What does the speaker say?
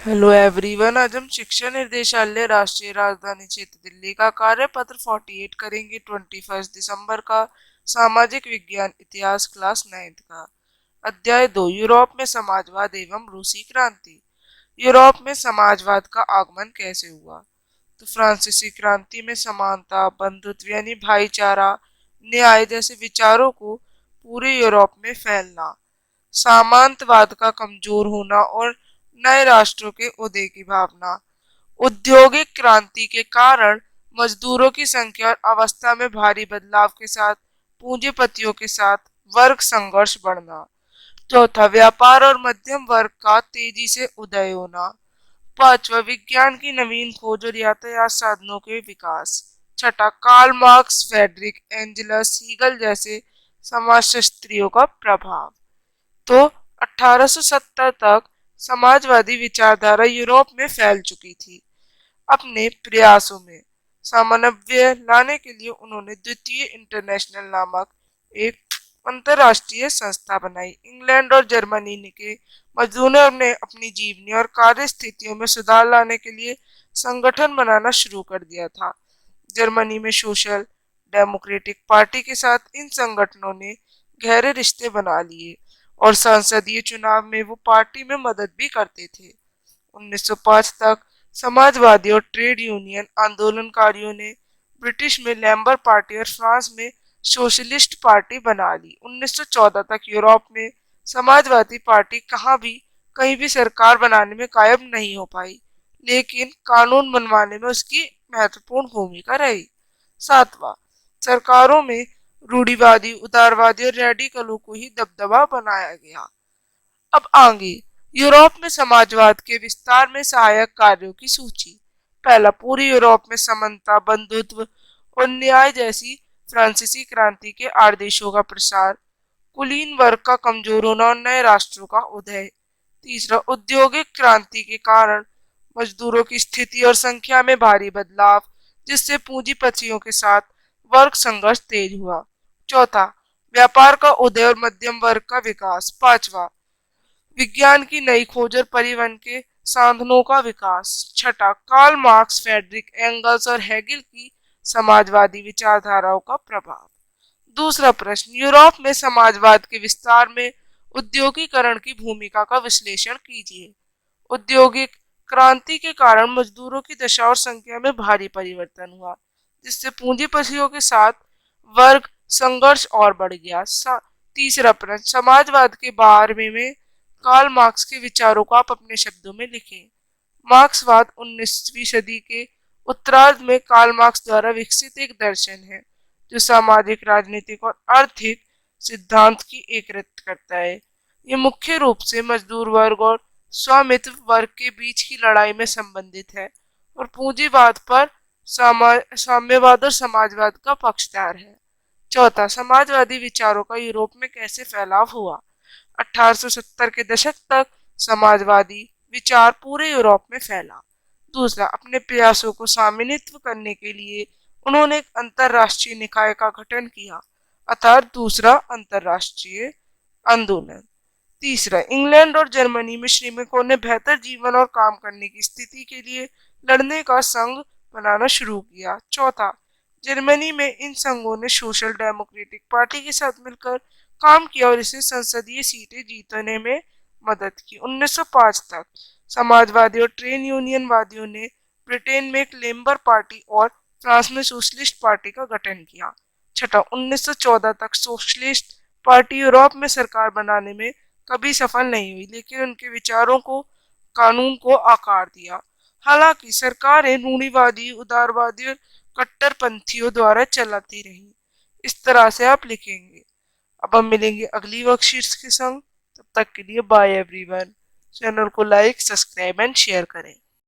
Hello everyone. आज हम शिक्षा निर्देशालय राष्ट्रीय राजधानी क्षेत्र दिल्ली का कार्यपत्र 48 करेंगे। 21 दिसंबर का सामाजिक विज्ञान इतिहास क्लास 9th का। अध्याय 2 यूरोप में समाजवाद एवं रूसी क्रांति। यूरोप में समाजवाद का आगमन कैसे हुआ? तो फ्रांसीसी क्रांति में समानता, बंधुत्व यानी भाईचारा, न्याय जैसे विचारों को पूरे यूरोप में फैलना, सामंतवाद का कमजोर होना और नए राष्ट्रों के उदय की भावना, औद्योगिक क्रांति के कारण मजदूरों की संख्या और अवस्था में भारी बदलाव के साथ पूंजीपतियों के साथ वर्ग संघर्ष बढ़ना। चौथा, व्यापार और मध्यम वर्ग का तेजी से उदय होना। पांचवा, विज्ञान की नवीन खोज और यातायात साधनों के विकास। छठा, Karl Marx, Friedrich Engels Hegel जैसे समाजशास्त्रियों का प्रभाव। तो 1870 तक समाजवादी विचारधारा यूरोप में फैल चुकी थी। अपने प्रयासों में समन्वय लाने के लिए उन्होंने द्वितीय इंटरनेशनल नामक एक अंतरराष्ट्रीय संस्था बनाई। इंग्लैंड और जर्मनी के मजदूरों ने अपनी जीवनी और कार्य स्थितियों में सुधार लाने के लिए संगठन बनाना शुरू कर दिया था। जर्मनी में सोशल डेमोक्रेटिक पार्टी के साथ इन संगठनों ने गहरे रिश्ते बना लिए और संसदीय चुनाव में वो पार्टी में मदद भी करते थे। 1905 तक समाजवादी और ट्रेड यूनियन आंदोलनकारियों ने ब्रिटिश में लेबर पार्टी और फ्रांस में सोशलिस्ट पार्टी बना ली। 1914 तक यूरोप में समाजवादी पार्टी कहीं भी सरकार बनाने में कायम नहीं हो पाई, लेकिन कानून बनवाने में उसकी महत्वपूर्ण भूमिका रही। सातवां, सरकारों में रूढ़िवादी, उदारवादी और रेडिकलों को ही दबदबा बनाया गया। अब आगे यूरोप में समाजवाद के विस्तार में सहायक कार्यों की सूची। पहला, पूरी यूरोप में समानता, बंधुत्व और न्याय जैसी फ्रांसीसी क्रांति के आदेशों का प्रसार। कुलीन वर्ग का कमजोर होना और नए राष्ट्रों का उदय। तीसरा, औद्योगिक क्रांति के कारण मजदूरों की स्थिति और संख्या में भारी बदलाव, जिससे पूंजीपतियों के साथ वर्ग संघर्ष तेज हुआ। चौथा, व्यापार का उदय और मध्यम वर्ग का विकास। पांचवा, विज्ञान की नई खोज और परिवहन के साधनों का विकास। छठा, कार्ल मार्क्स, फ्रेडरिक एंगल्स और हेगल की समाजवादी विचारधाराओं का प्रभाव। दूसरा प्रश्न, यूरोप में समाजवाद के विस्तार में उद्योगीकरण की भूमिका का विश्लेषण कीजिए। औद्योगिक क्रांति के कारण मजदूरों की दशा और संख्या में भारी परिवर्तन हुआ, जिससे पूंजीपतियों के साथ वर्ग संघर्ष और बढ़ गया। तीसरा प्रश्न, समाजवाद के बारे में कार्ल मार्क्स के विचारों को आप अपने शब्दों में लिखें। मार्क्सवाद 19वीं सदी के उत्तरार्ध में कार्ल मार्क्स द्वारा विकसित एक दर्शन है जो सामाजिक, राजनीतिक और आर्थिक सिद्धांत की एकीकृत करता है। ये मुख्य रूप से मजदूर वर्ग और स्वामित्व वर्ग के बीच की लड़ाई में संबंधित है और पूंजीवाद पर साम्यवाद और समाजवाद का पक्षधर है। चौथा, समाजवादी विचारों का यूरोप में कैसे फैलाव हुआ। 1870 के दशक तक समाजवादी विचार पूरे यूरोप में फैला। दूसरा, अपने प्रयासों को सामान्यित करने के लिए उन्होंने एक अंतरराष्ट्रीय निकाय का गठन किया, अर्थात दूसरा अंतरराष्ट्रीय आंदोलन। तीसरा, इंग्लैंड और जर्मनी में श्रमिकों ने बेहतर जीवन और काम करने की स्थिति के लिए लड़ने का संघ बनाना शुरू किया। चौथा, जर्मनी में इन संघों ने सोशल डेमोक्रेटिक पार्टी के साथ मिलकर काम किया और इसे संसदीय सीटें जीतने में मदद की। 1905 तक समाजवादी और ट्रेड यूनियनवादियों ने ब्रिटेन में एक लेबर पार्टी और फ्रांस में सोशलिस्ट पार्टी का गठन किया। छठा, 1914 तक सोशलिस्ट पार्टी यूरोप में सरकार बनाने में कभी सफल नहीं हुई, लेकिन उनके विचारों को कानून को आकार दिया। हालांकि सरकारें रूढ़िवादी, उदारवादी और कट्टरपंथियों द्वारा चलाती रही। इस तरह से आप लिखेंगे। अब हम मिलेंगे अगली वर्कशीट्स के संग। तब तक के लिए बाय एवरीवन। चैनल को लाइक, सब्सक्राइब एंड शेयर करें।